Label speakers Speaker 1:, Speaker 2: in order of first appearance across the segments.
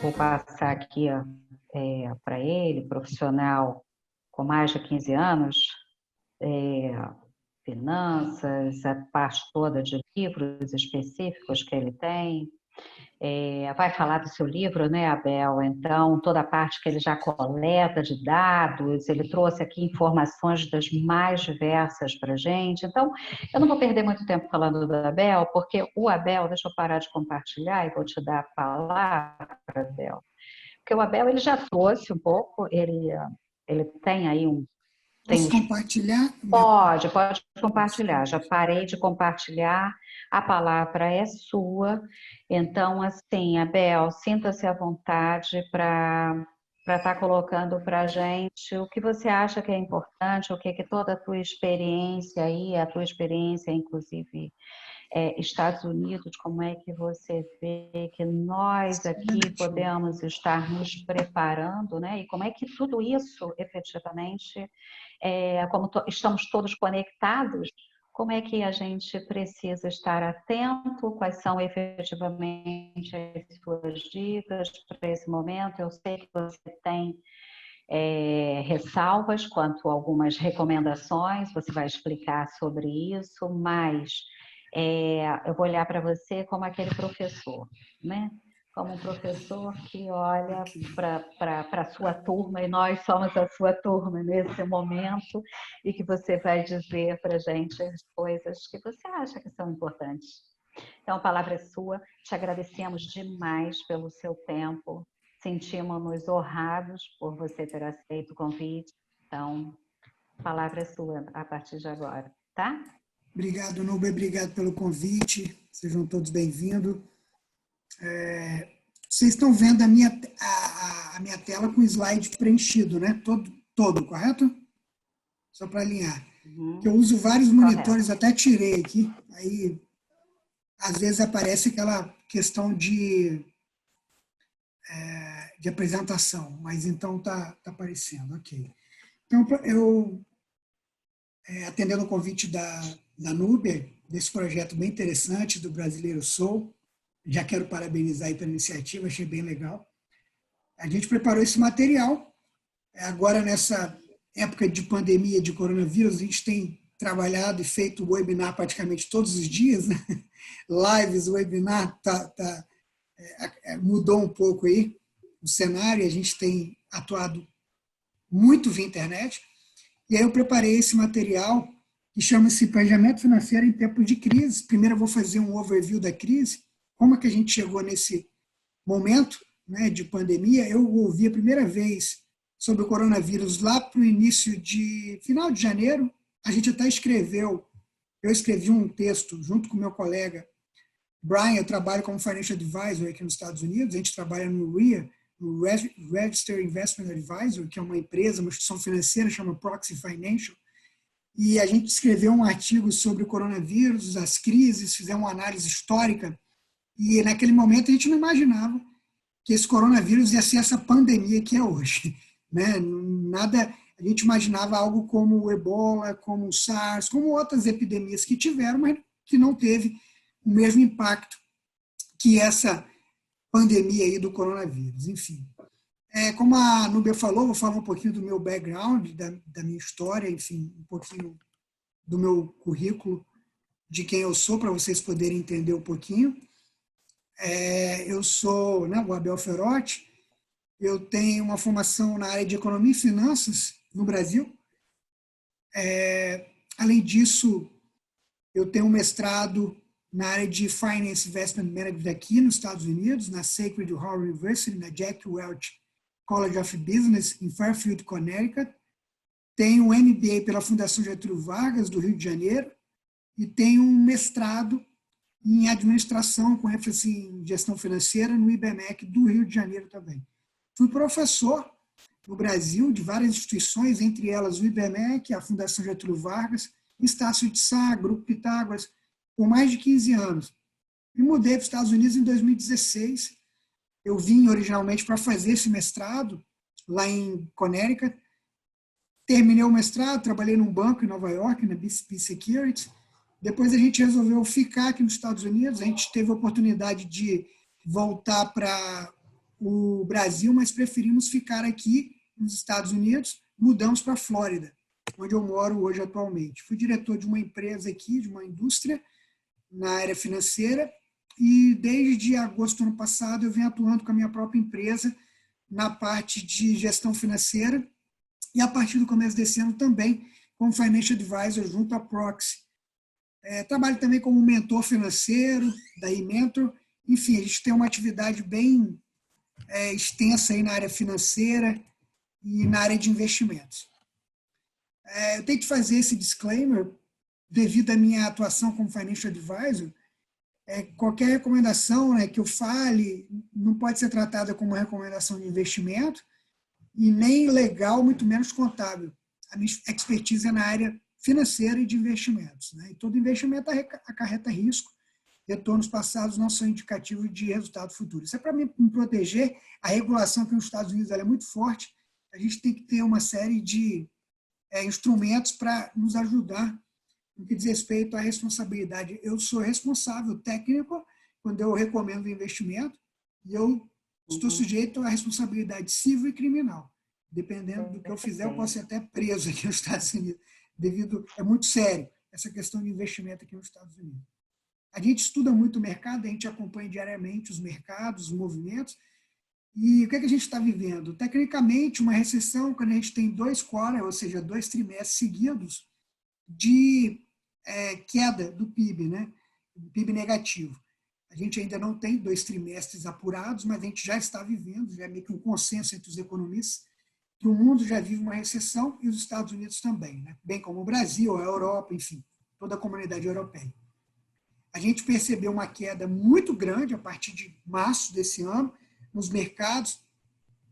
Speaker 1: vou passar aqui para ele, profissional com mais de 15 anos, finanças, a parte toda de livros específicos que ele tem. Vai falar do seu livro, né, Abel? Então, toda a parte que ele já coleta de dados, ele trouxe aqui informações das mais diversas para a gente. Então, eu não vou perder muito tempo falando do Abel, porque o Abel, deixa eu parar de compartilhar e vou te dar a palavra, Abel. Porque o Abel, ele já trouxe um pouco, ele tem aí
Speaker 2: Posso compartilhar?
Speaker 1: Pode compartilhar. Já parei de compartilhar. A palavra é sua. Então, assim, Abel, sinta-se à vontade para estar colocando para a gente o que você acha que é importante, o que toda a tua experiência aí, a tua experiência, inclusive, Estados Unidos, como é que você vê que nós aqui podemos estar nos preparando, né? E como é que tudo isso, efetivamente, como estamos todos conectados, como é que a gente precisa estar atento, quais são efetivamente as suas dicas para esse momento. Eu sei que você tem ressalvas quanto a algumas recomendações, você vai explicar sobre isso, mas eu vou olhar para você como aquele professor, né? Como um professor que olha para a sua turma, e nós somos a sua turma nesse momento, e que você vai dizer para a gente as coisas que você acha que são importantes. Então, a palavra é sua, te agradecemos demais pelo seu tempo, sentimos-nos honrados por você ter aceito o convite. Então, a palavra é sua a partir de agora, tá?
Speaker 2: Obrigado, Nubia, obrigado pelo convite, sejam todos bem-vindos. Vocês estão vendo a minha tela com o slide preenchido, né? Todo, correto? Só para alinhar. Eu uso vários monitores, até tirei aqui, aí às vezes aparece aquela questão de apresentação, mas então está aparecendo, ok. Então, eu, atendendo o convite da Nubia, desse projeto bem interessante do Brasileiro Sou, já quero parabenizar aí pela iniciativa, achei bem legal. A gente preparou esse material, agora nessa época de pandemia de coronavírus, a gente tem trabalhado e feito webinar praticamente todos os dias, né? Lives, webinar, mudou um pouco aí o cenário, a gente tem atuado muito via internet, e aí eu preparei esse material que chama-se Planejamento Financeiro em Tempos de Crise. Primeiro eu vou fazer um overview da crise, como é que a gente chegou nesse momento, né, de pandemia. Eu ouvi a primeira vez sobre o coronavírus lá para o final de janeiro. A gente até eu escrevi um texto junto com meu colega Brian. Eu trabalho como Financial Advisor aqui nos Estados Unidos, a gente trabalha no RIA, no Register Investment Advisor, que é uma empresa, uma instituição financeira, chama Proxy Financial, e a gente escreveu um artigo sobre o coronavírus, as crises, fizemos uma análise histórica, e naquele momento a gente não imaginava que esse coronavírus ia ser essa pandemia que é hoje, né? Nada, a gente imaginava algo como o Ebola, como o SARS, como outras epidemias que tiveram, mas que não teve o mesmo impacto que essa pandemia aí do coronavírus. Enfim, como a Nubia falou, vou falar um pouquinho do meu background, da minha história, enfim, um pouquinho do meu currículo, de quem eu sou, para vocês poderem entender um pouquinho. Eu sou, né, o Abel Ferotti, eu tenho uma formação na área de economia e finanças no Brasil. Além disso, eu tenho um mestrado na área de Finance Investment Management aqui nos Estados Unidos, na Sacred Heart University, na Jack Welch College of Business, em Fairfield, Connecticut. Tenho um MBA pela Fundação Getúlio Vargas, do Rio de Janeiro, e tenho um mestrado em administração, com ênfase em gestão financeira, no IBMEC do Rio de Janeiro também. Fui professor no Brasil de várias instituições, entre elas o IBMEC, a Fundação Getúlio Vargas, Estácio de Sá, Grupo Pitágoras, por mais de 15 anos. Me mudei para os Estados Unidos em 2016. Eu vim originalmente para fazer esse mestrado lá em Connecticut. Terminei o mestrado, trabalhei num banco em Nova York, na BCP Securities. Depois a gente resolveu ficar aqui nos Estados Unidos. A gente teve a oportunidade de voltar para o Brasil, mas preferimos ficar aqui nos Estados Unidos, mudamos para a Flórida, onde eu moro hoje atualmente. Fui diretor de uma empresa aqui, de uma indústria na área financeira, e desde agosto do ano passado eu venho atuando com a minha própria empresa na parte de gestão financeira e a partir do começo desse ano também como Financial Advisor junto à Proxy. Trabalho também como mentor financeiro da eMentor. Enfim, a gente tem uma atividade bem extensa aí na área financeira e na área de investimentos. Eu tenho que fazer esse disclaimer devido à minha atuação como Financial Advisor. Qualquer recomendação, né, que eu fale não pode ser tratada como uma recomendação de investimento e nem legal, muito menos contábil. A minha expertise é na área financeira e de investimentos, né? E todo investimento acarreta risco. Retornos passados não são indicativos de resultado futuro. Isso é para me proteger. A regulação aqui nos Estados Unidos ela é muito forte. A gente tem que ter uma série de instrumentos para nos ajudar no que diz respeito à responsabilidade. Eu sou responsável técnico quando eu recomendo investimento e eu estou sujeito à responsabilidade civil e criminal. Dependendo do que eu fizer, eu posso ser até preso aqui nos Estados Unidos. É muito sério essa questão de investimento aqui nos Estados Unidos. A gente estuda muito o mercado, a gente acompanha diariamente os mercados, os movimentos. E o que a gente está vivendo? Tecnicamente, uma recessão, quando a gente tem 2 quarters, ou seja, 2 trimestres seguidos de queda do PIB, né? O PIB negativo. A gente ainda não tem 2 trimestres apurados, mas a gente já está vivendo, já é meio que um consenso entre os economistas, que o mundo já vive uma recessão e os Estados Unidos também, né? Bem como o Brasil, a Europa, enfim, toda a comunidade europeia. A gente percebeu uma queda muito grande a partir de março desse ano nos mercados.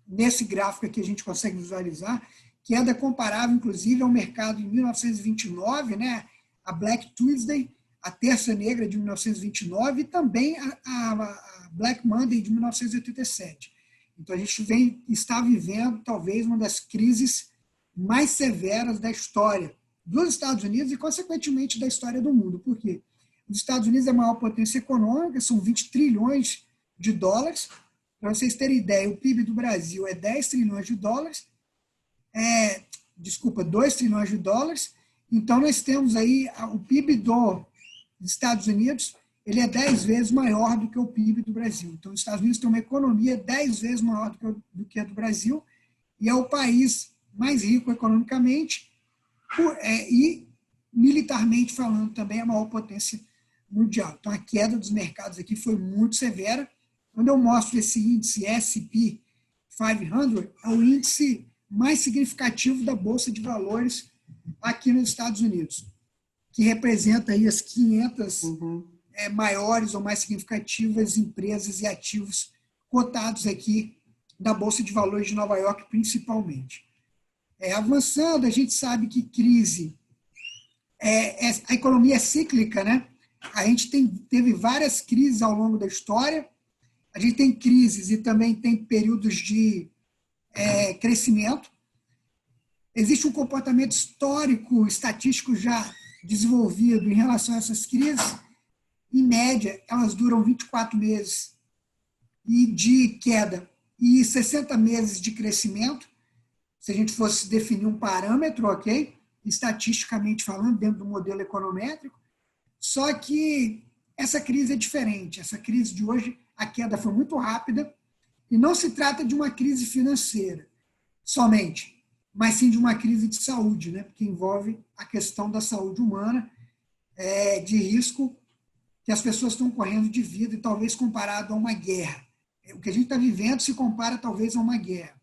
Speaker 2: Nesse gráfico aqui a gente consegue visualizar queda comparável, inclusive, ao mercado em 1929, né? A Black Tuesday, a Terça Negra de 1929 e também a Black Monday de 1987. Então, a gente está vivendo, talvez, uma das crises mais severas da história dos Estados Unidos e, consequentemente, da história do mundo. Por quê? Os Estados Unidos é a maior potência econômica, são 20 trilhões de dólares. Para vocês terem ideia, o PIB do Brasil é 10 trilhões de dólares. 2 trilhões de dólares. Então, nós temos aí o PIB dos Estados Unidos, ele é 10 vezes maior do que o PIB do Brasil. Então, os Estados Unidos têm uma economia 10 vezes maior do que a do Brasil e é o país mais rico economicamente e militarmente falando também a maior potência mundial. Então, a queda dos mercados aqui foi muito severa. Quando eu mostro esse índice S&P 500, é o índice mais significativo da Bolsa de Valores aqui nos Estados Unidos, que representa aí as 500 maiores ou mais significativas empresas e ativos cotados aqui da Bolsa de Valores de Nova York, principalmente. Avançando, a gente sabe que crise, a economia é cíclica, né? A gente teve várias crises ao longo da história, a gente tem crises e também tem períodos de crescimento. Existe um comportamento histórico, estatístico já desenvolvido em relação a essas crises. Em média, elas duram 24 meses de queda e 60 meses de crescimento, se a gente fosse definir um parâmetro, ok? Estatisticamente falando, dentro do modelo econométrico. Só que essa crise é diferente. Essa crise de hoje, a queda foi muito rápida e não se trata de uma crise financeira somente, mas sim de uma crise de saúde, né? Porque envolve a questão da saúde humana, de risco que as pessoas estão correndo de vida e talvez comparado a uma guerra. O que a gente está vivendo se compara talvez a uma guerra,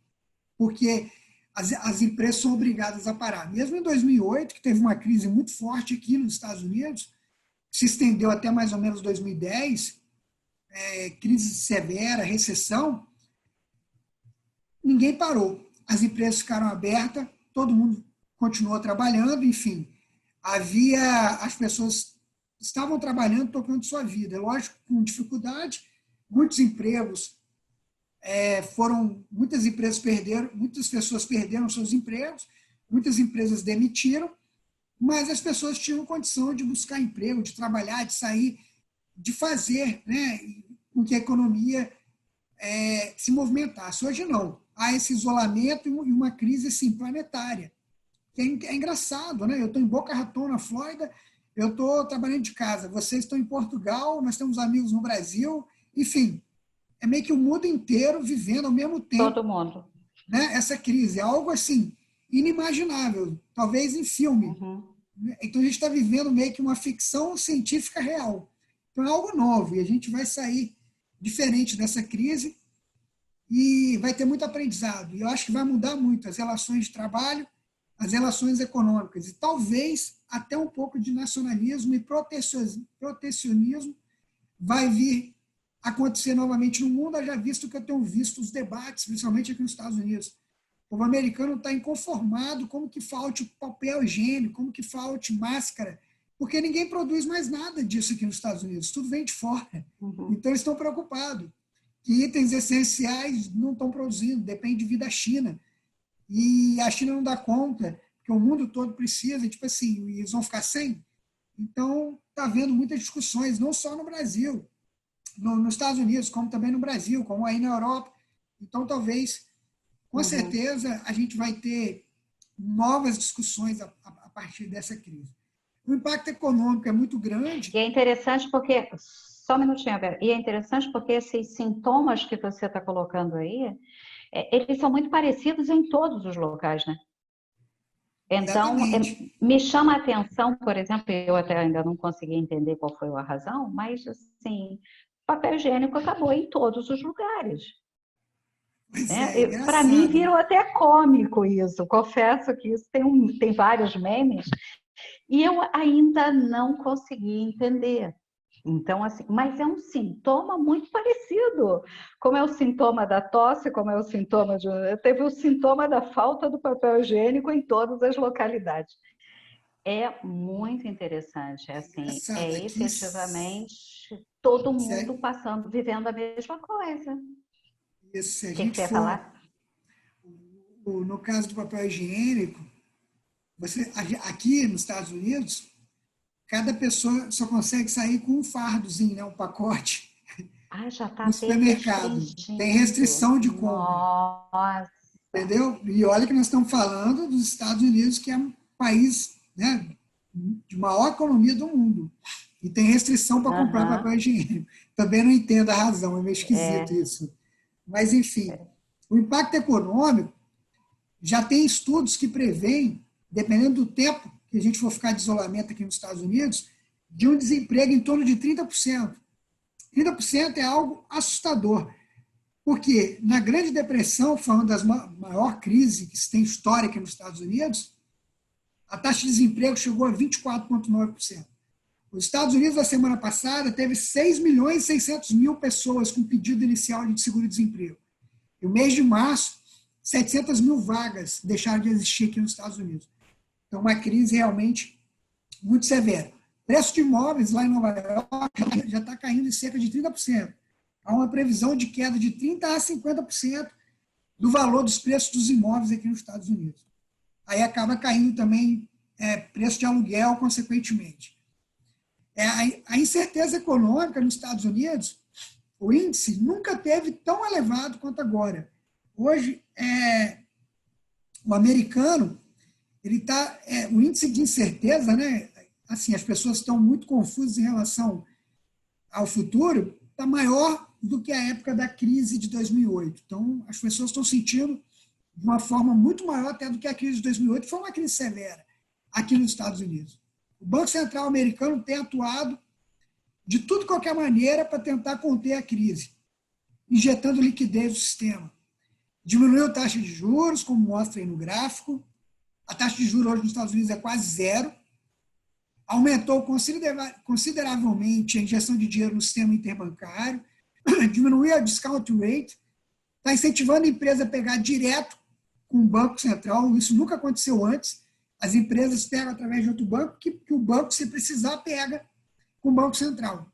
Speaker 2: porque as empresas são obrigadas a parar. Mesmo em 2008, que teve uma crise muito forte aqui nos Estados Unidos, se estendeu até mais ou menos 2010, crise severa, recessão, ninguém parou. As empresas ficaram abertas, todo mundo continuou trabalhando, enfim. As pessoas estavam trabalhando, tocando sua vida. Lógico, com dificuldade, muitos empregos muitas empresas perderam, muitas pessoas perderam seus empregos, muitas empresas demitiram, mas as pessoas tinham condição de buscar emprego, de trabalhar, de sair, de fazer, né, com que a economia se movimentasse. Hoje não. Há esse isolamento e uma crise assim, planetária. É engraçado, né? Eu estou em Boca Raton, na Flórida, eu estou trabalhando de casa, vocês estão em Portugal, nós temos amigos no Brasil, enfim, é meio que o mundo inteiro vivendo ao mesmo tempo.
Speaker 1: Todo mundo.
Speaker 2: Né? Essa crise, é algo assim, inimaginável, talvez em filme.
Speaker 1: Uhum.
Speaker 2: Então a gente está vivendo meio que uma ficção científica real. Então é algo novo e a gente vai sair diferente dessa crise e vai ter muito aprendizado. E eu acho que vai mudar muito as relações de trabalho, as relações econômicas e talvez até um pouco de nacionalismo e protecionismo vai vir acontecer novamente no mundo, já visto que eu tenho visto os debates, principalmente aqui nos Estados Unidos. O povo americano está inconformado como que falte papel higiênico, como que falte máscara, porque ninguém produz mais nada disso aqui nos Estados Unidos, tudo vem de fora.
Speaker 1: Uhum.
Speaker 2: Então eles estão preocupados que itens essenciais não estão produzindo, depende de vir da China. E a China não dá conta, porque o mundo todo precisa, tipo assim, e eles vão ficar sem. Então, está havendo muitas discussões, não só no Brasil, nos Estados Unidos, como também no Brasil, como aí na Europa. Então, talvez, com certeza, a gente vai ter novas discussões a partir dessa crise. O impacto econômico é muito grande.
Speaker 1: E é interessante porque, só um minutinho, Vera, e é interessante porque esses sintomas que você está colocando aí, eles são muito parecidos em todos os locais, né? Então, me chama a atenção, por exemplo, eu até ainda não consegui entender qual foi a razão, mas, assim, papel higiênico acabou em todos os lugares. Para mim, virou até cômico isso. Confesso que isso tem vários memes e eu ainda não consegui entender. Então, assim, mas é um sintoma muito parecido. Como é o sintoma da tosse, como é o sintoma de... Teve o sintoma da falta do papel higiênico em todas as localidades. É muito interessante, assim, efetivamente todo mundo vivendo a mesma coisa.
Speaker 2: Isso, se a
Speaker 1: gente
Speaker 2: for, falar? No caso do papel higiênico, aqui nos Estados Unidos, cada pessoa só consegue sair com um fardozinho, né, um pacote.
Speaker 1: Já está
Speaker 2: no supermercado. Tem restrição de compra.
Speaker 1: Nossa.
Speaker 2: Entendeu? E olha que nós estamos falando dos Estados Unidos, que é um país, né, de maior economia do mundo. E tem restrição para comprar papel higiênico. Também não entendo a razão, é meio esquisito isso. Mas, enfim, o impacto econômico, já tem estudos que preveem, dependendo do tempo que a gente for ficar de isolamento aqui nos Estados Unidos, de um desemprego em torno de 30%. 30% é algo assustador, porque na Grande Depressão, falando das maior crise que se tem histórica nos Estados Unidos, a taxa de desemprego chegou a 24,9%. Os Estados Unidos, na semana passada, teve 6.600.000 pessoas com pedido inicial de seguro-desemprego. E o mês de março, 700.000 vagas deixaram de existir aqui nos Estados Unidos. Então, uma crise realmente muito severa. O preço de imóveis lá em Nova York já está caindo em cerca de 30%. Há uma previsão de queda de 30% a 50% do valor dos preços dos imóveis aqui nos Estados Unidos. Aí acaba caindo também preço de aluguel, consequentemente. A incerteza econômica nos Estados Unidos, o índice nunca teve tão elevado quanto agora. Hoje, o americano, o índice de incerteza, né? Assim, as pessoas estão muito confusas em relação ao futuro, está maior do que a época da crise de 2008. Então, as pessoas estão sentindo de uma forma muito maior até do que a crise de 2008, que foi uma crise severa aqui nos Estados Unidos. O Banco Central americano tem atuado de tudo de qualquer maneira para tentar conter a crise, injetando liquidez no sistema. Diminuiu a taxa de juros, como mostra aí no gráfico. A taxa de juros hoje nos Estados Unidos é quase zero. Aumentou consideravelmente a injeção de dinheiro no sistema interbancário. Diminuiu a discount rate. Está incentivando a empresa a pegar direto com o Banco Central. Isso nunca aconteceu antes. As empresas pegam através de outro banco, que o banco, se precisar, pega com o Banco Central.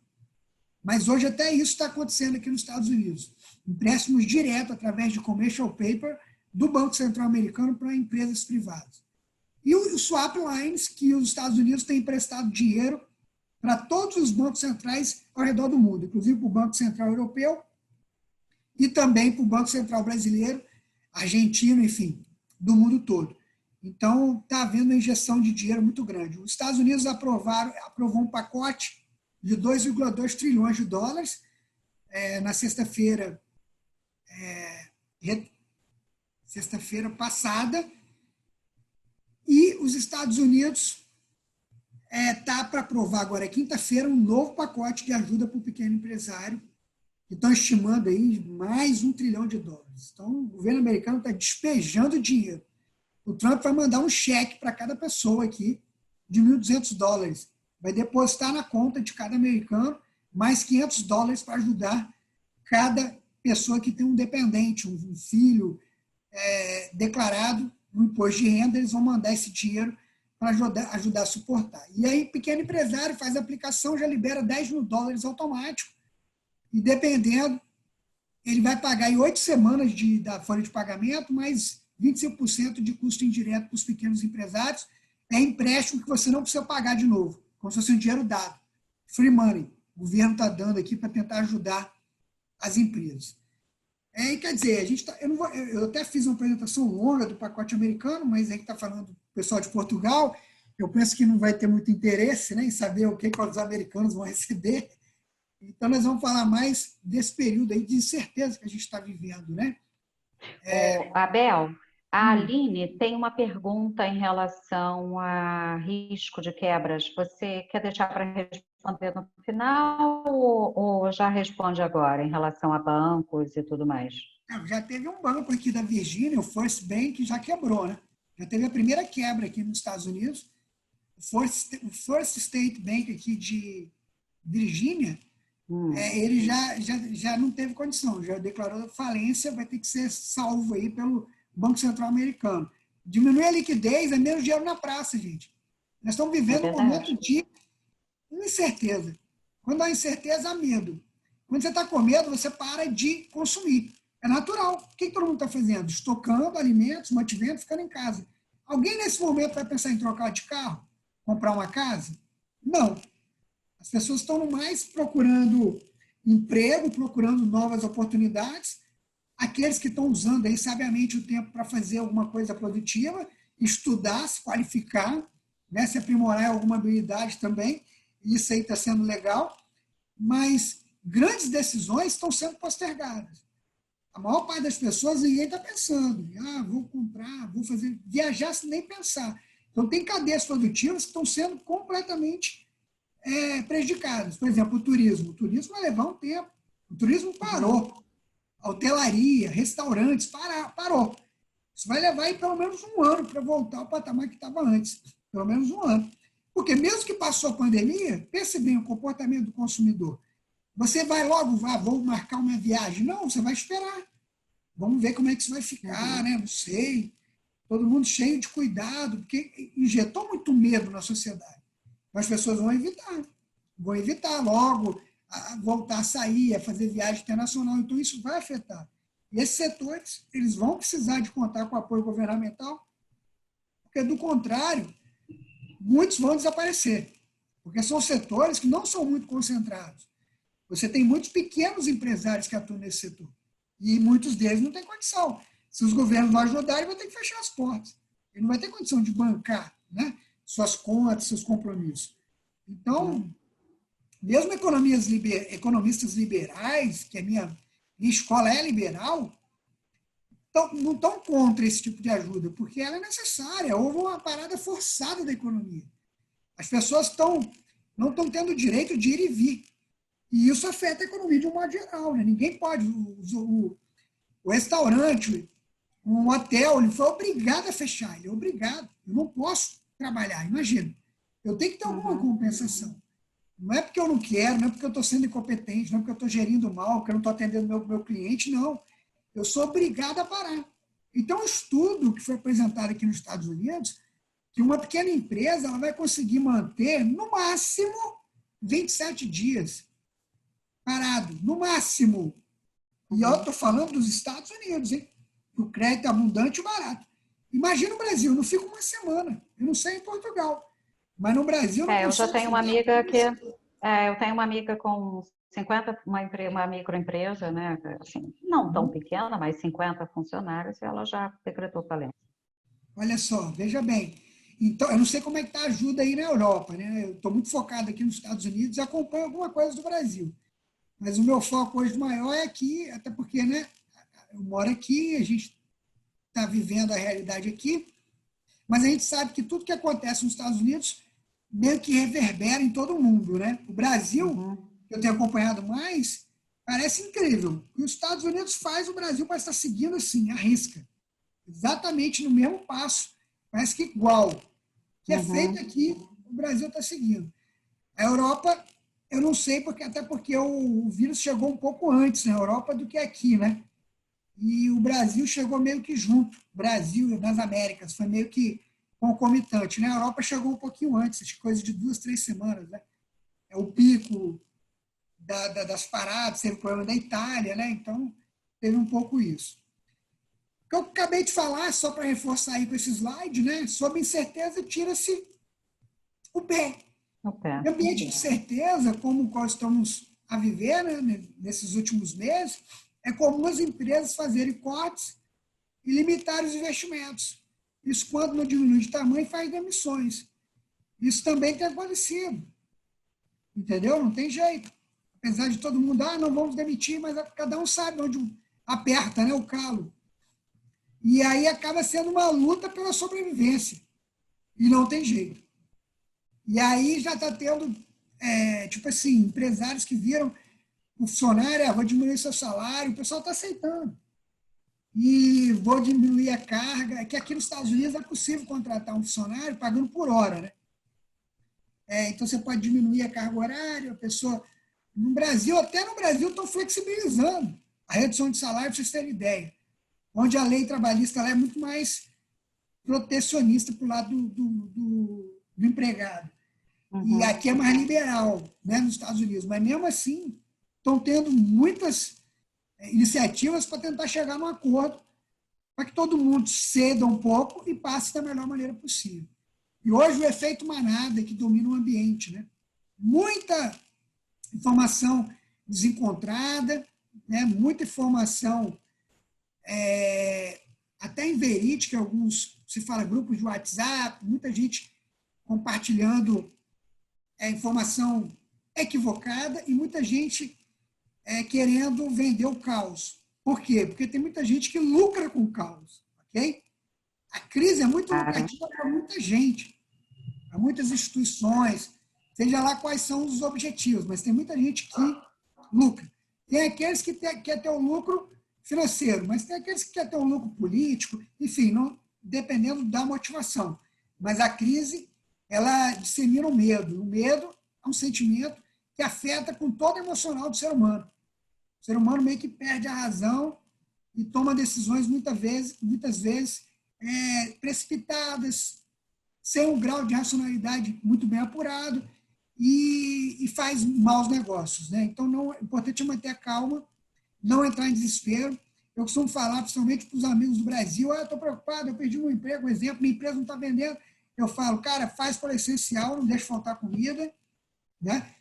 Speaker 2: Mas hoje até isso está acontecendo aqui nos Estados Unidos. Empréstimos direto através de commercial paper do Banco Central americano para empresas privadas. E o swap lines, que os Estados Unidos têm emprestado dinheiro para todos os bancos centrais ao redor do mundo, inclusive para o Banco Central Europeu e também para o Banco Central Brasileiro, argentino, enfim, do mundo todo. Então, está havendo uma injeção de dinheiro muito grande. Os Estados Unidos aprovou um pacote de 2,2 trilhões de dólares na sexta-feira passada, e os Estados Unidos está para aprovar agora, quinta-feira, um novo pacote de ajuda para o pequeno empresário, que estão estimando aí mais $1 trilhão. Então, o governo americano está despejando dinheiro. O Trump vai mandar um cheque para cada pessoa aqui de $1.200. Vai depositar na conta de cada americano mais $500 para ajudar cada pessoa que tem um dependente, um filho declarado no imposto de renda. Eles vão mandar esse dinheiro para ajudar a suportar. E aí, pequeno empresário faz a aplicação, já libera $10.000 automático. E dependendo, ele vai pagar em 8 semanas da folha de pagamento, mais 25% de custo indireto para os pequenos empresários. É empréstimo que você não precisa pagar de novo, como se fosse um dinheiro dado. Free money. O governo está dando aqui para tentar ajudar as empresas. Quer dizer, eu até fiz uma apresentação longa do pacote americano, mas aí que está falando o pessoal de Portugal, eu penso que não vai ter muito interesse, né, em saber o que os americanos vão receber. Então, nós vamos falar mais desse período aí de incerteza que a gente está vivendo, né?
Speaker 1: Abel, a Aline tem uma pergunta em relação a risco de quebras. Você quer deixar para responder no final ou já responde agora em relação a bancos e tudo mais?
Speaker 2: Já teve um banco aqui da Virgínia, o First Bank, já quebrou, né? Já teve a primeira quebra aqui nos Estados Unidos. O First State Bank aqui de Virgínia, ele já não teve condição, já declarou falência, vai ter que ser salvo aí pelo Banco Central Americano. Diminuir a liquidez é menos dinheiro na praça, gente. Nós estamos vivendo um momento de incerteza. Quando há incerteza, há medo. Quando você está com medo, você para de consumir. É natural. O que todo mundo está fazendo? Estocando alimentos, mantivendo, ficando em casa. Alguém nesse momento vai pensar em trocar de carro? Comprar uma casa? Não. As pessoas estão mais procurando emprego, procurando novas oportunidades. Aqueles que estão usando aí sabiamente o tempo para fazer alguma coisa produtiva, estudar, se qualificar, né, se aprimorar em alguma habilidade também. Isso aí está sendo legal. Mas grandes decisões estão sendo postergadas. A maior parte das pessoas, ninguém está pensando. Vou comprar, vou fazer, viajar sem nem pensar. Então, tem cadeias produtivas que estão sendo completamente prejudicadas. Por exemplo, o turismo. O turismo vai levar um tempo. O turismo parou. A hotelaria, restaurantes, parou. Isso vai levar aí pelo menos um ano para voltar ao patamar que estava antes. Pelo menos um ano. Porque mesmo que passou a pandemia, pense bem o comportamento do consumidor. Você vai logo, vou marcar uma viagem. Não, você vai esperar. Vamos ver como é que isso vai ficar, né? Não sei. Todo mundo cheio de cuidado, porque injetou muito medo na sociedade. Então, as pessoas vão evitar logo a voltar a sair, a fazer viagem internacional. Então, isso vai afetar. E esses setores, eles vão precisar de contar com apoio governamental, porque, do contrário, muitos vão desaparecer, porque são setores que não são muito concentrados. Você tem muitos pequenos empresários que atuam nesse setor, e muitos deles não têm condição. Se os governos não ajudarem, vão ter que fechar as portas. Ele não vai ter condição de bancar, né, suas contas, seus compromissos. Então, mesmo economistas liberais, que a minha escola é liberal, não estão contra esse tipo de ajuda, porque ela é necessária. Houve uma parada forçada da economia. As pessoas não estão tendo o direito de ir e vir. E isso afeta a economia de um modo geral. Né? Ninguém pode. O restaurante, um hotel, ele foi obrigado a fechar. Ele é obrigado. Eu não posso trabalhar, imagina. Eu tenho que ter alguma compensação. Não é porque eu não quero, não é porque eu estou sendo incompetente, não é porque eu estou gerindo mal, porque eu não estou atendendo meu cliente, não. Eu sou obrigado a parar. Então, um estudo que foi apresentado aqui nos Estados Unidos, que uma pequena empresa ela vai conseguir manter, no máximo, 27 dias parado, no máximo. E eu estou falando dos Estados Unidos, hein? O crédito é abundante e barato. Imagina o Brasil, não fica uma semana. Eu não sei em Portugal. Mas no Brasil não
Speaker 1: eu já tenho uma amiga que eu tenho uma amiga com uma microempresa, né? Assim, não tão pequena, mas 50 funcionários, ela já decretou falência.
Speaker 2: Olha só, veja bem. Então, eu não sei como é que está a ajuda aí na Europa, né? Eu estou muito focado aqui nos Estados Unidos e acompanho alguma coisa do Brasil. Mas o meu foco hoje maior é aqui, até porque, né, eu moro aqui, a gente está vivendo a realidade aqui, mas a gente sabe que tudo que acontece nos Estados Unidos meio que reverbera em todo mundo, né? O Brasil, que eu tenho acompanhado mais, parece incrível. O que os Estados Unidos faz, o Brasil parece estar seguindo assim, à risca. Exatamente no mesmo passo, parece que igual. O que é feito aqui, o Brasil está seguindo. A Europa, eu não sei, até porque o vírus chegou um pouco antes na Europa do que aqui, né? E o Brasil chegou meio que junto. Brasil nas Américas, foi meio que concomitante, né? A Europa chegou um pouquinho antes, acho que coisa de 2, 3 semanas, né? É o pico das paradas, teve o problema da Itália, né? Então, teve um pouco isso. O que eu acabei de falar, só para reforçar aí com esse slide, né? Sob incerteza, tira-se o pé. Em ambiente de certeza, como o qual estamos a viver, né, nesses últimos meses, é comum as empresas fazerem cortes e limitar os investimentos. Isso, quando não diminui de tamanho, faz demissões. Isso também tem acontecido. Entendeu? Não tem jeito. Apesar de todo mundo, não vamos demitir, mas cada um sabe onde aperta, né, o calo. E aí acaba sendo uma luta pela sobrevivência. E não tem jeito. E aí já está tendo, tipo assim, empresários que viram o funcionário, vou diminuir seu salário, o pessoal está aceitando. E vou diminuir a carga, que aqui nos Estados Unidos é possível contratar um funcionário pagando por hora, né? Então você pode diminuir a carga horária, a pessoa. No Brasil, até no Brasil, estão flexibilizando a redução de salário, para vocês terem ideia. Onde a lei trabalhista é muito mais protecionista para o lado do empregado. E aqui é mais liberal, né, nos Estados Unidos. Mas mesmo assim, estão tendo muitas iniciativas para tentar chegar num acordo para que todo mundo ceda um pouco e passe da melhor maneira possível. E hoje o efeito manada que domina o ambiente, né? Muita informação desencontrada, né? Muita informação até inverídica, alguns, se fala grupos de WhatsApp, muita gente compartilhando informação equivocada e muita gente querendo vender o caos. Por quê? Porque tem muita gente que lucra com o caos, ok? A crise é muito lucrativa para muita gente, para muitas instituições, seja lá quais são os objetivos, mas tem muita gente que lucra. Tem aqueles que querem ter o lucro financeiro, mas tem aqueles que querem ter um lucro político, enfim, não, dependendo da motivação. Mas a crise, ela dissemina o medo. O medo é um sentimento que afeta com todo o emocional do ser humano. O ser humano meio que perde a razão e toma decisões muitas vezes precipitadas, sem um grau de racionalidade muito bem apurado e faz maus negócios, né? Então, é importante manter a calma, não entrar em desespero. Eu costumo falar, principalmente para os amigos do Brasil, estou preocupado, eu perdi meu emprego, por exemplo, minha empresa não está vendendo. Eu falo, cara, faz para o essencial, não deixe faltar comida, né?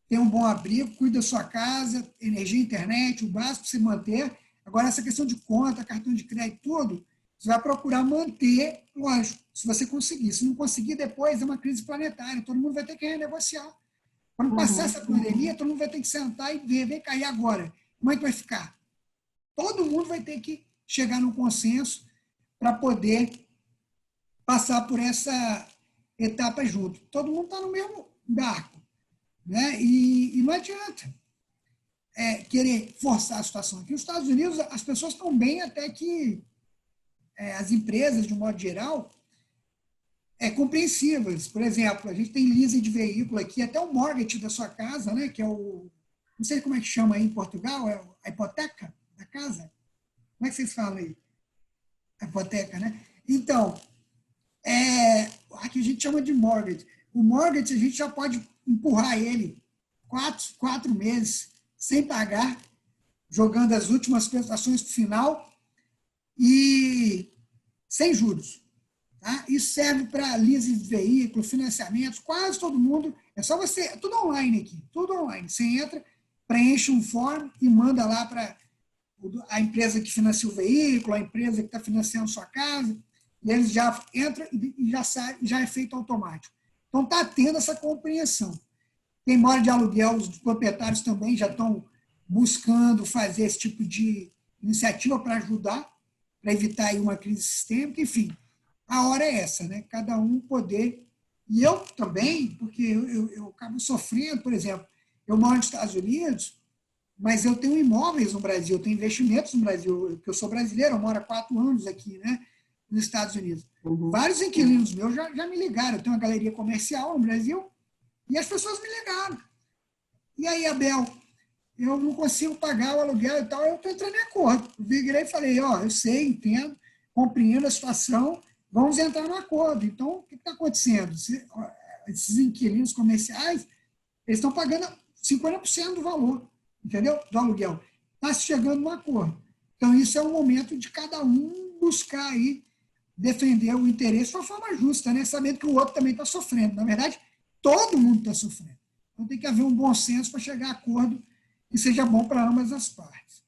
Speaker 2: Tem um bom abrigo, cuida da sua casa, energia, internet, o básico para se manter. Agora, essa questão de conta, cartão de crédito, tudo, você vai procurar manter, lógico, se você conseguir. Se não conseguir, depois é uma crise planetária, todo mundo vai ter que renegociar. Quando passar essa pandemia, todo mundo vai ter que sentar e ver, vem cair agora. Como é que vai ficar? Todo mundo vai ter que chegar num consenso para poder passar por essa etapa junto. Todo mundo está no mesmo barco, né? E não adianta querer forçar a situação. Aqui nos Estados Unidos, as pessoas estão bem até que as empresas, de um modo geral, compreensivas. Por exemplo, a gente tem leasing de veículo aqui, até o mortgage da sua casa, né? Que é o... Não sei como é que chama aí em Portugal, é a hipoteca da casa? Como é que vocês falam aí? A hipoteca, né? Então, aqui a gente chama de mortgage. O mortgage a gente já pode empurrar ele 4 meses sem pagar, jogando as últimas prestações para o final e sem juros. Tá? Isso serve para leasing de veículo, financiamentos, quase todo mundo. É só você, tudo online aqui, tudo online. Você entra preenche um form e manda lá para a empresa que financia o veículo, a empresa que está financiando sua casa, e eles já entram e já sai, já é feito automático. Então, está tendo essa compreensão. Quem mora de aluguel, os proprietários também já estão buscando fazer esse tipo de iniciativa para ajudar, para evitar aí uma crise sistêmica. Enfim, a hora é essa, né? Cada um poder. E eu também, porque eu acabo sofrendo, por exemplo, eu moro nos Estados Unidos, mas eu tenho imóveis no Brasil, eu tenho investimentos no Brasil, porque eu sou brasileiro, eu moro há 4 anos aqui, né, nos Estados Unidos. Vários inquilinos meus já me ligaram, eu tenho uma galeria comercial no Brasil, e as pessoas me ligaram. E aí, Abel, eu não consigo pagar o aluguel e tal, eu estou entrando em acordo. Eu virei e falei, eu sei, entendo, compreendo a situação, vamos entrar no acordo. Então, o que está acontecendo? Esses inquilinos comerciais, eles estão pagando 50% do valor, entendeu? Do aluguel. Está se chegando no acordo. Então, isso é um momento de cada um buscar aí defender o interesse de uma forma justa, né? Sabendo que o outro também está sofrendo. Na verdade, todo mundo está sofrendo. Então, tem que haver um bom senso para chegar a acordo que seja bom para ambas as partes.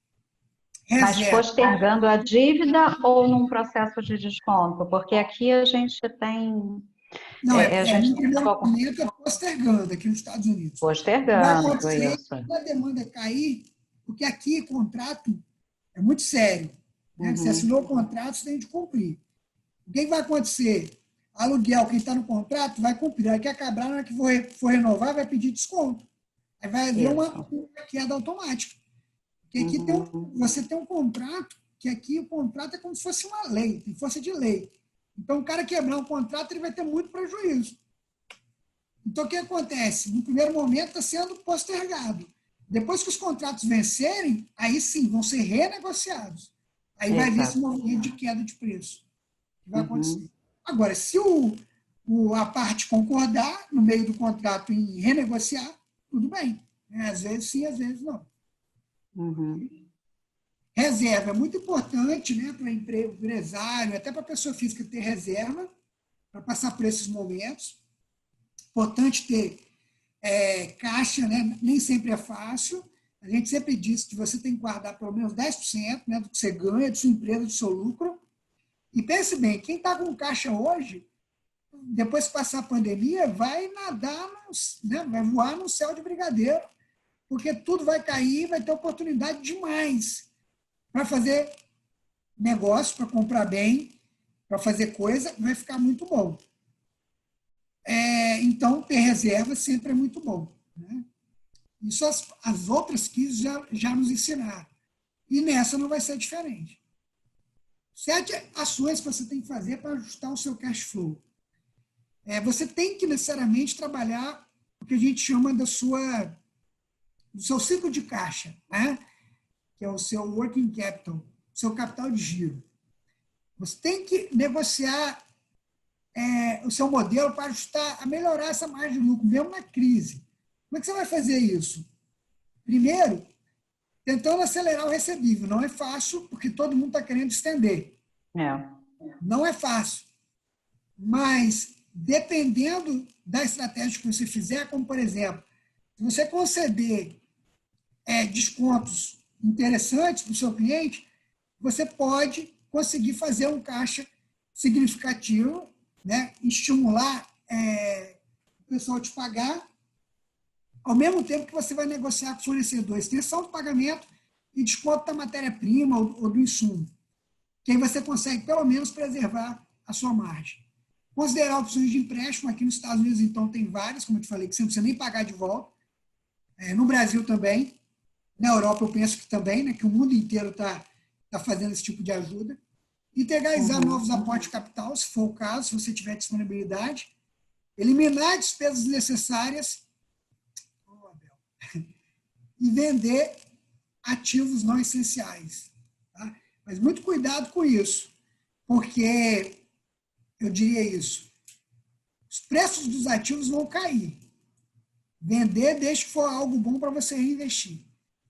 Speaker 1: Mas postergando a dívida ou num processo de desconto? Porque aqui a gente tem...
Speaker 2: Não, no primeiro momento é postergando aqui nos Estados Unidos.
Speaker 1: Postergando,
Speaker 2: vai acontecer
Speaker 1: isso.
Speaker 2: quando a demanda cair, porque aqui o contrato é muito sério. Né? Você assinou o contrato, você tem de cumprir. O que vai acontecer? Aluguel, quem está no contrato, vai cumprir. Aí que acabar, na hora que for renovar, vai pedir desconto. Aí vai haver uma queda automática. Porque aqui você tem um contrato, que aqui o contrato é como se fosse uma lei, tem força de lei. Então, o cara quebrar um contrato, ele vai ter muito prejuízo. Então, o que acontece? No primeiro momento, está sendo postergado. Depois que os contratos vencerem, aí sim, vão ser renegociados. Aí vai haver esse movimento de queda de preço. Que vai acontecer. Agora, se a parte concordar, no meio do contrato, em renegociar, tudo bem. Às vezes sim, às vezes não. Reserva é muito importante, né, para o empresário, até para a pessoa física ter reserva, para passar por esses momentos. Importante ter caixa, né, nem sempre é fácil. A gente sempre diz que você tem que guardar pelo menos 10%, né, do que você ganha, de sua empresa, do seu lucro. E pense bem, quem está com caixa hoje, depois que passar a pandemia, vai nadar, né, vai voar no céu de brigadeiro, porque tudo vai cair, vai ter oportunidade demais para fazer negócio, para comprar bem, para fazer coisa, vai ficar muito bom. Então, ter reserva sempre é muito bom. Né? Isso as outras crises já nos ensinaram. E nessa não vai ser diferente. 7 ações que você tem que fazer para ajustar o seu cash flow. Você tem que necessariamente trabalhar o que a gente chama do seu ciclo de caixa, né? Que é o seu working capital, seu capital de giro. Você tem que negociar o seu modelo para ajustar, a melhorar essa margem de lucro, mesmo na crise. Como é que você vai fazer isso? Primeiro, tentando acelerar o recebível. Não é fácil, porque todo mundo está querendo estender. Não é fácil. Mas, dependendo da estratégia que você fizer, como, por exemplo, se você conceder descontos interessantes para o seu cliente, você pode conseguir fazer um caixa significativo, né? Estimular o pessoal a te pagar, ao mesmo tempo que você vai negociar com o fornecedor extensão de pagamento e desconto da matéria-prima ou do insumo. Que aí você consegue, pelo menos, preservar a sua margem. Considerar opções de empréstimo. Aqui nos Estados Unidos, então, tem várias, como eu te falei, que você não precisa nem pagar de volta. No Brasil também. Na Europa, eu penso que também, né, que o mundo inteiro está fazendo esse tipo de ajuda. Integralizar novos aportes de capital, se for o caso, se você tiver disponibilidade. Eliminar despesas necessárias e vender ativos não essenciais. Tá? Mas muito cuidado com isso, porque, eu diria isso, os preços dos ativos vão cair. Vender, desde que for algo bom para você reinvestir.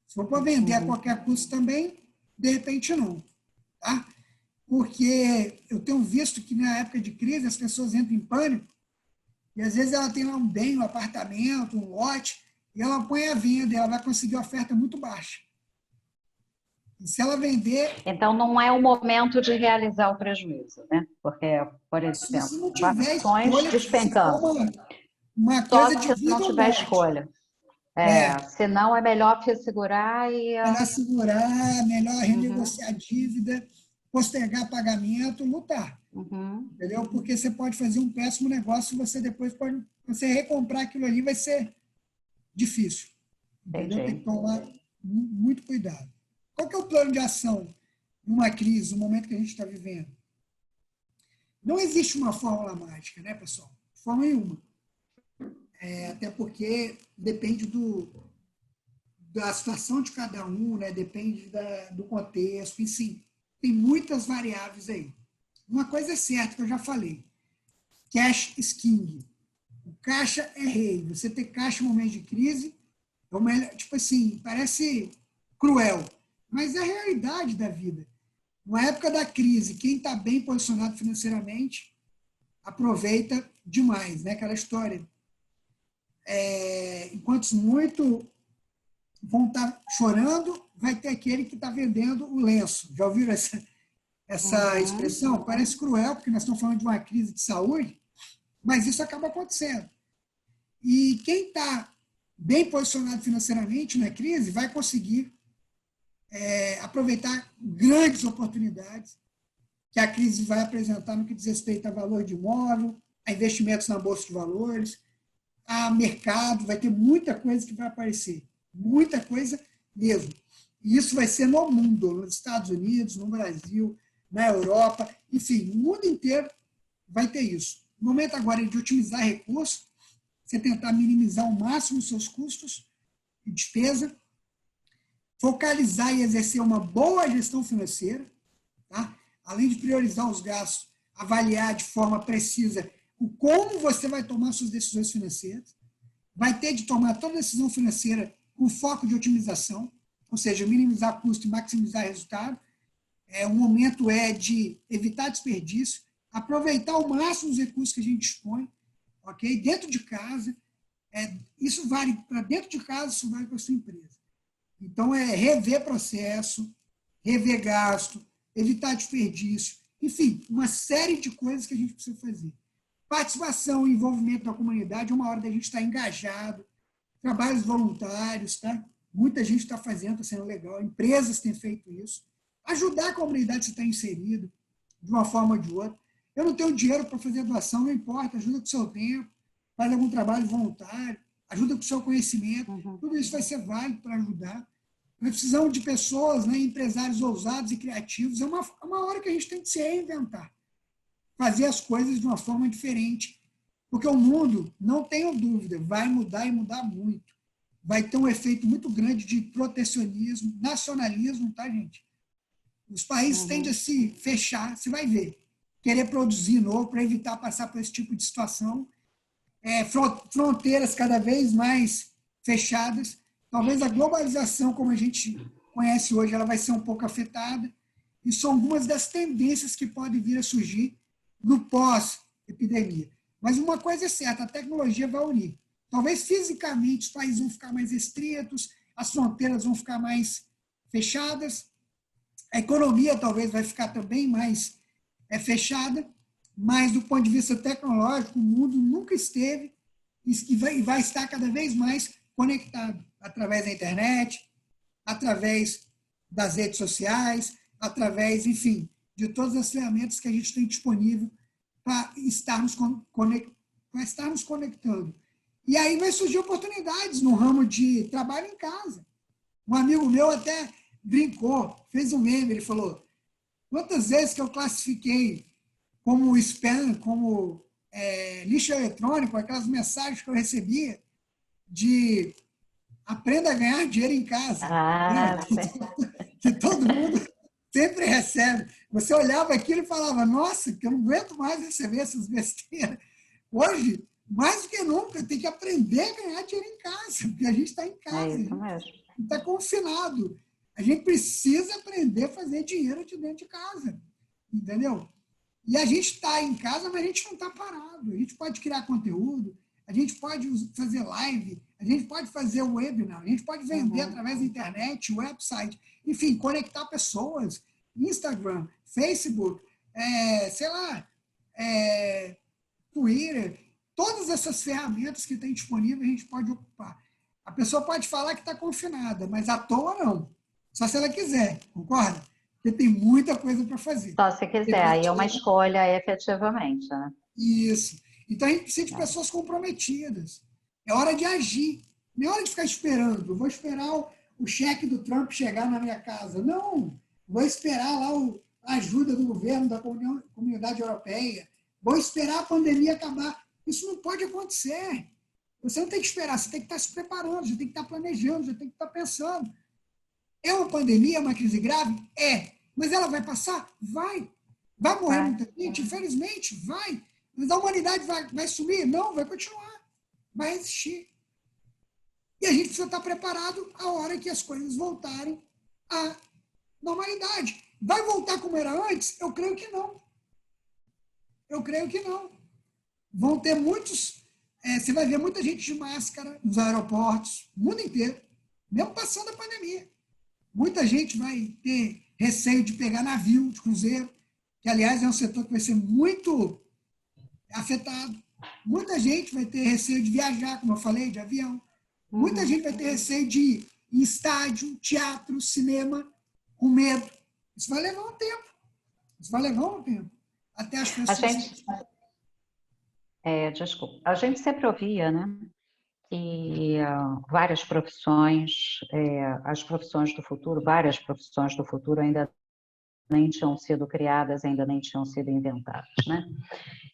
Speaker 2: Se for para vender a qualquer custo também, de repente não. Tá? Porque eu tenho visto que na época de crise as pessoas entram em pânico e às vezes ela tem lá um bem, um apartamento, um lote, e ela põe a venda, ela vai conseguir oferta muito baixa. E se ela vender...
Speaker 1: Então, não é o momento de realizar o prejuízo, né? Porque, por
Speaker 2: Se você
Speaker 1: exemplo,
Speaker 2: não tiver
Speaker 1: ações
Speaker 2: escolha, se for
Speaker 1: despencando.
Speaker 2: uma
Speaker 1: Só
Speaker 2: coisa de
Speaker 1: se não
Speaker 2: vida ou
Speaker 1: tiver
Speaker 2: morte.
Speaker 1: escolha.
Speaker 2: É,
Speaker 1: Senão é melhor se segurar e...
Speaker 2: melhor segurar, melhor
Speaker 1: Uhum,
Speaker 2: renegociar a dívida, postergar pagamento, lutar.
Speaker 1: uhum,
Speaker 2: Entendeu? Porque você pode fazer um péssimo negócio e você depois pode... Você recomprar aquilo ali vai ser difícil. Entendeu? Tem que
Speaker 1: entendi.
Speaker 2: tomar muito cuidado. Qual que é o plano de ação numa crise, no momento que a gente está vivendo? Não existe uma fórmula mágica, né, pessoal? De forma nenhuma. Até porque depende da situação de cada um, né? Depende do contexto, enfim. Tem muitas variáveis aí. Uma coisa é certa, que eu já falei. Cash is king. O caixa é rei. Você ter caixa em momento de crise é o melhor. Tipo assim, parece cruel, mas é a realidade da vida. Na época da crise, quem está bem posicionado financeiramente aproveita demais, né? Aquela história. Enquanto muito vão estar chorando, vai ter aquele que está vendendo o lenço. Já ouviram essa
Speaker 1: Uhum,
Speaker 2: expressão? Parece cruel, porque nós estamos falando de uma crise de saúde, mas isso acaba acontecendo. E quem está bem posicionado financeiramente na crise vai conseguir aproveitar grandes oportunidades que a crise vai apresentar no que diz respeito a valor de imóvel, a investimentos na bolsa de valores, a mercado, vai ter muita coisa que vai aparecer, muita coisa mesmo. E isso vai ser no mundo, nos Estados Unidos, no Brasil, na Europa, enfim, o mundo inteiro vai ter isso. O momento agora é de otimizar recursos, você tentar minimizar ao máximo os seus custos e despesa, focalizar e exercer uma boa gestão financeira, tá? Além de priorizar os gastos, avaliar de forma precisa o como você vai tomar suas decisões financeiras, vai ter de tomar toda decisão financeira com foco de otimização, ou seja, minimizar custo e maximizar resultado. O momento é de evitar desperdício, aproveitar ao máximo os recursos que a gente dispõe, ok? Dentro de casa, isso vale para dentro de casa, isso vale para a sua empresa. Então, rever processo, rever gasto, evitar desperdício, enfim, uma série de coisas que a gente precisa fazer. Participação e envolvimento da comunidade é uma hora da gente estar engajado, trabalhos voluntários, tá? Muita gente está fazendo, está sendo legal, empresas têm feito isso. Ajudar a comunidade a estar inserido, de uma forma ou de outra. Eu não tenho dinheiro para fazer doação, não importa, ajuda com o seu tempo, faz algum trabalho voluntário, ajuda com o seu conhecimento,
Speaker 1: uhum.
Speaker 2: tudo isso vai ser válido para ajudar. Nós precisamos de pessoas, né, empresários ousados e criativos. É uma hora que a gente tem que se reinventar, fazer as coisas de uma forma diferente, porque o mundo, não tenho dúvida, vai mudar e mudar muito. Vai ter um efeito muito grande de protecionismo, nacionalismo, tá, gente? Os países tendem a
Speaker 1: Uhum.
Speaker 2: se fechar, você vai ver, querer produzir novo para evitar passar por esse tipo de situação. Fronteiras cada vez mais fechadas. Talvez a globalização, como a gente conhece hoje, ela vai ser um pouco afetada. E são algumas das tendências que podem vir a surgir no pós-epidemia. Mas uma coisa é certa, a tecnologia vai unir. Talvez fisicamente os países vão ficar mais restritos, as fronteiras vão ficar mais fechadas, a economia talvez vai ficar também mais fechada, mas do ponto de vista tecnológico, o mundo nunca esteve e vai estar cada vez mais conectado através da internet, através das redes sociais, através, enfim, de todas as ferramentas que a gente tem disponível para estarmos conectando. E aí vai surgir oportunidades no ramo de trabalho em casa. Um amigo meu até brincou, fez um meme, ele falou: quantas vezes que eu classifiquei como spam, como lixo eletrônico, aquelas mensagens que eu recebia de aprenda a ganhar dinheiro em casa, né?
Speaker 1: Ah, sim.
Speaker 2: Que todo mundo sempre recebe. Você olhava aquilo e falava, nossa, que eu não aguento mais receber essas besteiras. Hoje, mais do que nunca, tem que aprender a ganhar dinheiro em casa, porque a gente está em
Speaker 1: É
Speaker 2: casa, a
Speaker 1: isso
Speaker 2: gente
Speaker 1: mesmo.
Speaker 2: está confinado. A gente precisa aprender a fazer dinheiro de dentro de casa, entendeu? E a gente está em casa, mas a gente não está parado. A gente pode criar conteúdo, a gente pode fazer live, a gente pode fazer webinar, a gente pode vender através da internet, website, enfim, conectar pessoas, Instagram, Facebook, sei lá, Twitter, todas essas ferramentas que tem disponível a gente pode ocupar. A pessoa pode falar que está confinada, mas à toa não. Só se ela quiser, concorda? Porque tem muita coisa para fazer.
Speaker 1: Só se quiser, aí é uma escolha efetivamente, né?
Speaker 2: Isso. Então a gente precisa de pessoas comprometidas. É hora de agir. Não é hora de ficar esperando. Vou esperar o cheque do Trump chegar na minha casa. Não. Vou esperar lá a ajuda do governo, da comunidade europeia. Vou esperar a pandemia acabar. Isso não pode acontecer. Você não tem que esperar, você tem que estar se preparando, você tem que estar planejando, você tem que estar pensando. É uma pandemia, é uma crise grave? É. Mas ela vai passar? Vai. Vai morrer muita gente? Infelizmente, vai. Mas a humanidade vai sumir? Não, vai continuar. Vai resistir. E a gente precisa estar preparado a hora que as coisas voltarem à normalidade. Vai voltar como era antes? Eu creio que não. Eu creio que não. Vão ter muitos... você vai ver muita gente de máscara nos aeroportos, no mundo inteiro, mesmo passando a pandemia. Muita gente vai ter receio de pegar navio, de cruzeiro, que, aliás, é um setor que vai ser muito afetado. Muita gente vai ter receio de viajar, como eu falei, de avião. Muita gente vai ter receio de ir em estádio, teatro, cinema, com medo. Isso vai levar um tempo. Isso vai levar um tempo. Até as pessoas...
Speaker 1: Desculpa. A gente sempre ouvia, né, que várias profissões, as profissões do futuro, várias profissões do futuro ainda nem tinham sido criadas, ainda nem tinham sido inventadas, né?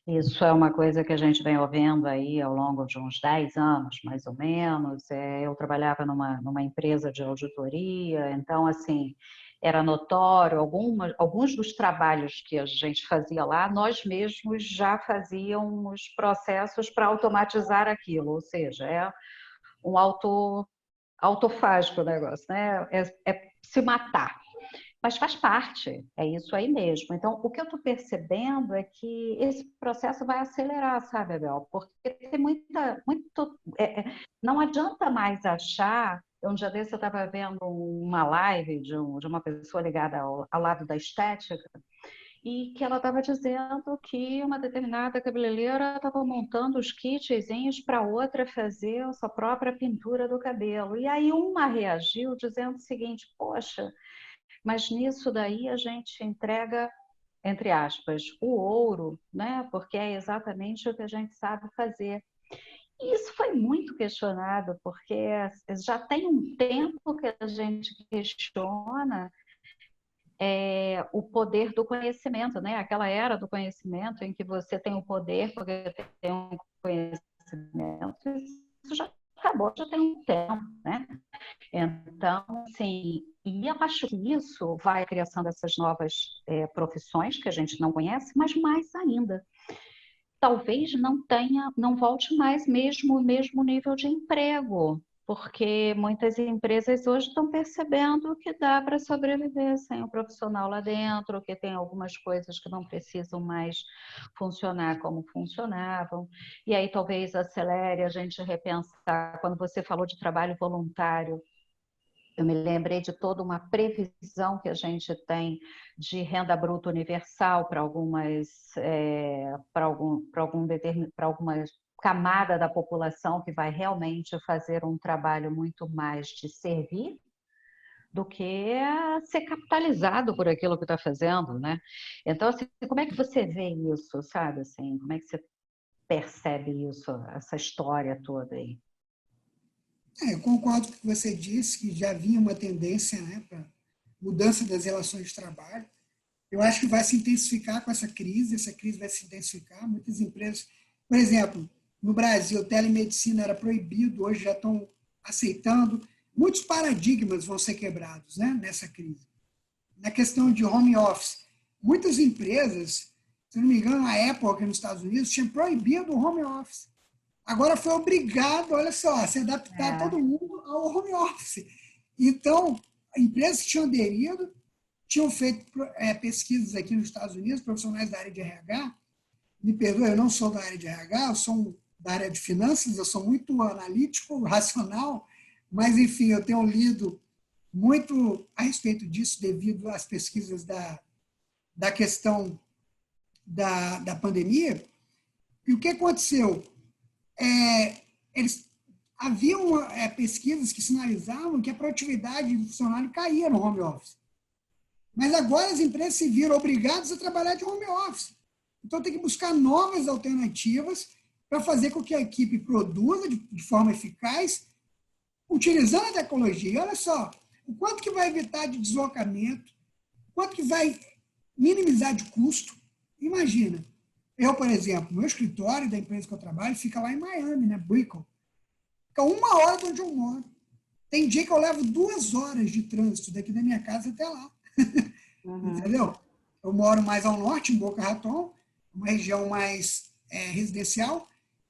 Speaker 1: Isso é uma coisa que a gente vem ouvindo aí ao longo de uns 10 anos, mais ou menos. Eu trabalhava numa empresa de auditoria, então, assim, era notório, alguns dos trabalhos que a gente fazia lá, nós mesmos já fazíamos processos para automatizar aquilo, ou seja, é um autofágico o negócio, né? É se matar. Mas faz parte, é isso aí mesmo. Então, o que eu estou percebendo é que esse processo vai acelerar, sabe, Abel? Porque tem não adianta mais achar. Um dia desse eu estava vendo uma live de uma pessoa ligada ao lado da estética, e que ela estava dizendo que uma determinada cabeleireira estava montando os kitzinhos para outra fazer a sua própria pintura do cabelo. E aí uma reagiu dizendo o seguinte: poxa, mas nisso daí a gente entrega, entre aspas, o ouro, né? Porque é exatamente o que a gente sabe fazer. E isso foi muito questionado, porque já tem um tempo que a gente questiona o poder do conhecimento, né? Aquela era do conhecimento em que você tem o poder porque tem um conhecimento, isso já acabou, já tem um tempo, né? Então, assim, e eu acho que isso vai criando essas novas profissões que a gente não conhece, mas mais ainda. Talvez não volte mais mesmo o mesmo nível de emprego, porque muitas empresas hoje estão percebendo que dá para sobreviver sem um profissional lá dentro, que tem algumas coisas que não precisam mais funcionar como funcionavam, e aí talvez acelere a gente repensar. Quando você falou de trabalho voluntário, eu me lembrei de toda uma previsão que a gente tem de renda bruta universal para para alguma camada da população que vai realmente fazer um trabalho muito mais de servir do que ser capitalizado por aquilo que está fazendo, né? Então, assim, como é que você vê isso, sabe? Assim, como é que você percebe isso, essa história toda aí?
Speaker 2: Eu concordo com o que você disse, que já vinha uma tendência, né, para mudança das relações de trabalho. Eu acho que vai se intensificar com essa crise vai se intensificar. Muitas empresas, por exemplo, no Brasil, telemedicina era proibido, hoje já estão aceitando. Muitos paradigmas vão ser quebrados, né, nessa crise. Na questão de home office, muitas empresas, se não me engano, a Apple aqui nos Estados Unidos tinha proibido o home office. Agora foi obrigado, olha só, a se adaptar todo mundo ao home office. Então, empresas que tinham aderido, tinham feito pesquisas aqui nos Estados Unidos, profissionais da área de RH, me perdoe, eu não sou da área de RH, eu sou um da área de finanças, eu sou muito analítico, racional, mas, enfim, eu tenho lido muito a respeito disso devido às pesquisas da questão da pandemia. E o que aconteceu? Eles haviam pesquisas que sinalizavam que a produtividade do funcionário caía no home office. Mas agora as empresas se viram obrigadas a trabalhar de home office. Então tem que buscar novas alternativas para fazer com que a equipe produza de forma eficaz, utilizando a tecnologia. E olha só, o quanto que vai evitar de deslocamento, o quanto que vai minimizar de custo. Imagina, eu, por exemplo, meu escritório da empresa que eu trabalho fica lá em Miami, né, Brickell. Fica 1 hora de onde eu moro. Tem dia que eu levo 2 horas de trânsito daqui da minha casa até lá. Entendeu? Eu moro mais ao norte, em Boca Raton, uma região mais residencial,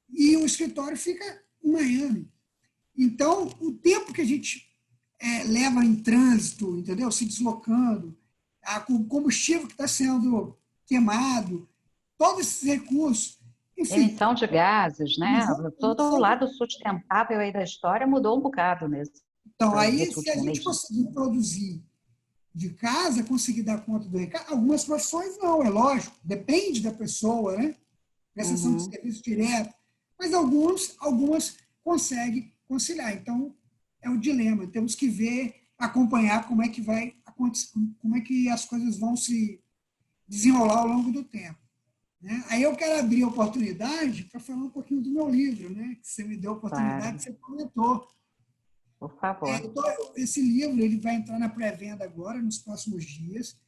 Speaker 2: e o escritório fica em Miami. Então, o tempo que a gente leva em trânsito, entendeu? Se deslocando, o combustível que está sendo queimado, todos esses recursos, enfim.
Speaker 1: Emissão de gases, né? Todo o lado sustentável aí da história mudou um bocado mesmo.
Speaker 2: Então, aí, se a gente conseguir produzir de casa, conseguir dar conta do recado, algumas profissões não, é lógico, depende da pessoa, né? Prestação de serviço direto, mas algumas conseguem conciliar. Então, é o dilema, temos que ver, acompanhar como é que vai acontecer, como é que as coisas vão se desenrolar ao longo do tempo. Né? Aí eu quero abrir a oportunidade para falar um pouquinho do meu livro, né? Que você me deu a oportunidade, você comentou.
Speaker 1: Por favor.
Speaker 2: Esse livro ele vai entrar na pré-venda agora, nos próximos dias.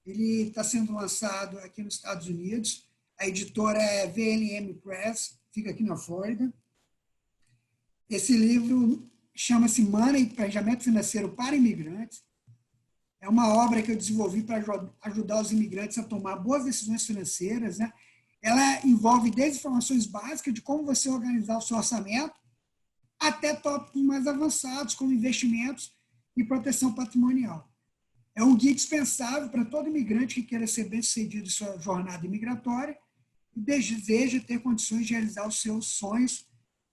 Speaker 2: Ele está sendo lançado aqui nos Estados Unidos. A editora é VLM Press, fica aqui na Flórida. Esse livro chama-se Money, Planejamento Financeiro para Imigrantes. É uma obra que eu desenvolvi para ajudar os imigrantes a tomar boas decisões financeiras. Né? Ela envolve desde informações básicas de como você organizar o seu orçamento, até tópicos mais avançados, como investimentos e proteção patrimonial. É um guia dispensável para todo imigrante que queira ser bem-sucedido em sua jornada imigratória e deseja ter condições de realizar os seus sonhos,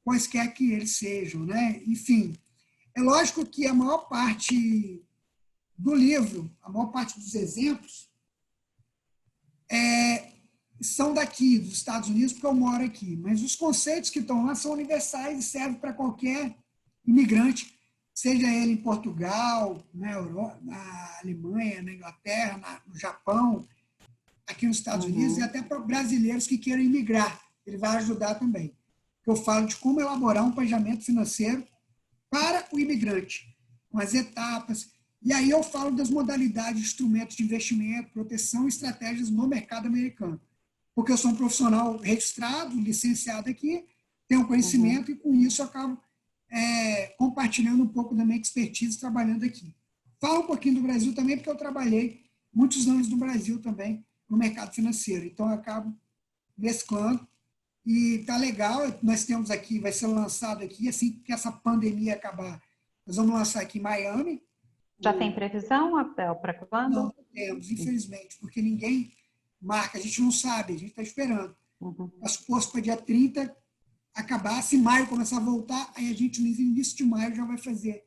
Speaker 2: quaisquer que eles sejam. Né? Enfim, é lógico que a maior parte do livro, a maior parte dos exemplos, são daqui, dos Estados Unidos, porque eu moro aqui. Mas os conceitos que estão lá são universais e servem para qualquer imigrante, seja ele em Portugal, na Europa, na Alemanha, na Inglaterra, no Japão, aqui nos Estados Unidos, e até para brasileiros que queiram imigrar. Ele vai ajudar também. Eu falo de como elaborar um planejamento financeiro para o imigrante, com as etapas. E aí eu falo das modalidades de instrumentos de investimento, proteção e estratégias no mercado americano. Porque eu sou um profissional registrado, licenciado aqui, tenho conhecimento e com isso eu acabo compartilhando um pouco da minha expertise trabalhando aqui. Falo um pouquinho do Brasil também, porque eu trabalhei muitos anos no Brasil também, no mercado financeiro. Então, eu acabo mesclando e tá legal. Nós temos aqui, vai ser lançado aqui, assim que essa pandemia acabar, nós vamos lançar aqui em Miami.
Speaker 1: Já tem previsão, Abel, para quando?
Speaker 2: Não temos, infelizmente, porque ninguém marca, a gente não sabe, a gente está esperando. Mas suposto para dia 30 acabar, se maio começar a voltar, aí a gente no início de maio já vai fazer.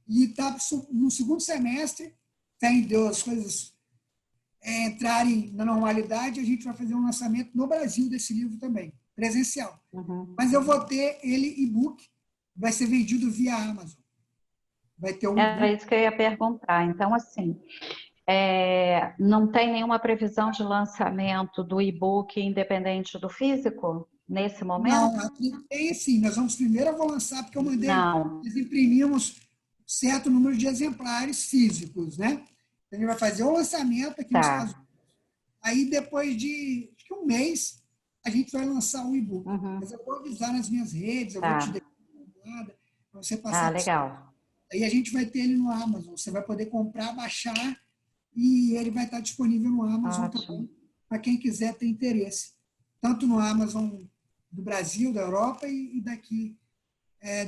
Speaker 2: E está no segundo semestre, fé em Deus, as coisas entrarem na normalidade, a gente vai fazer um lançamento no Brasil desse livro também, presencial. Mas eu vou ter ele e-book, vai ser vendido via Amazon. Vai ter um
Speaker 1: Era isso que eu ia perguntar. Então, assim, não tem nenhuma previsão de lançamento do e-book independente do físico nesse momento?
Speaker 2: Não, aqui tem sim. Nós vamos primeiro, eu vou lançar, porque eu mandei, nós imprimimos certo número de exemplares físicos, né? Então, a gente vai fazer o lançamento aqui nos Estados Unidos. Aí, depois de acho que um mês, a gente vai lançar o e-book. Mas eu vou avisar nas minhas redes, eu vou te deixar para você passar.
Speaker 1: Legal.
Speaker 2: Aí a gente vai ter ele no Amazon. Você vai poder comprar, baixar, e ele vai estar disponível no Amazon também, para quem quiser ter interesse. Tanto no Amazon do Brasil, da Europa e daqui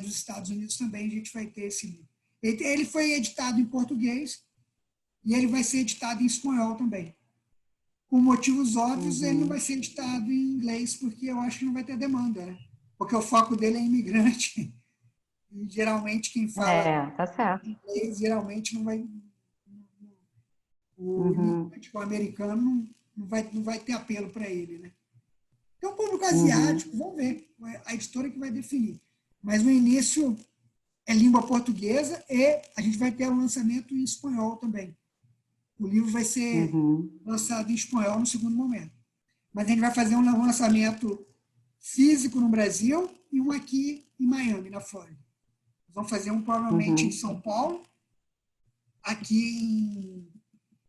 Speaker 2: dos Estados Unidos também a gente vai ter esse livro. Ele foi editado em português e ele vai ser editado em espanhol também. Por motivos óbvios, ele não vai ser editado em inglês, porque eu acho que não vai ter demanda, né? porque o foco dele é imigrante. E geralmente quem fala
Speaker 1: Tá certo.
Speaker 2: inglês, geralmente não vai. O
Speaker 1: Uhum,
Speaker 2: imigrante americano não vai ter apelo para ele, né? Então, o público
Speaker 1: uhum,
Speaker 2: asiático, vamos ver, a editora que vai definir. Mas no início é língua portuguesa e a gente vai ter o lançamento em espanhol também. O livro vai ser
Speaker 1: uhum,
Speaker 2: lançado em espanhol no segundo momento. Mas a gente vai fazer um lançamento físico no Brasil e um aqui em Miami, na Flórida. Vamos fazer um provavelmente em
Speaker 1: uhum,
Speaker 2: São Paulo, aqui em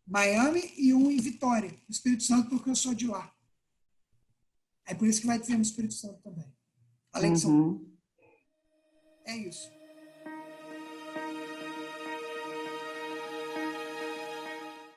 Speaker 2: Miami e um em Vitória, no Espírito Santo, porque eu sou de lá. É por isso que vai ter no Espírito Santo também, além de São Paulo.
Speaker 1: uhum.
Speaker 2: É isso.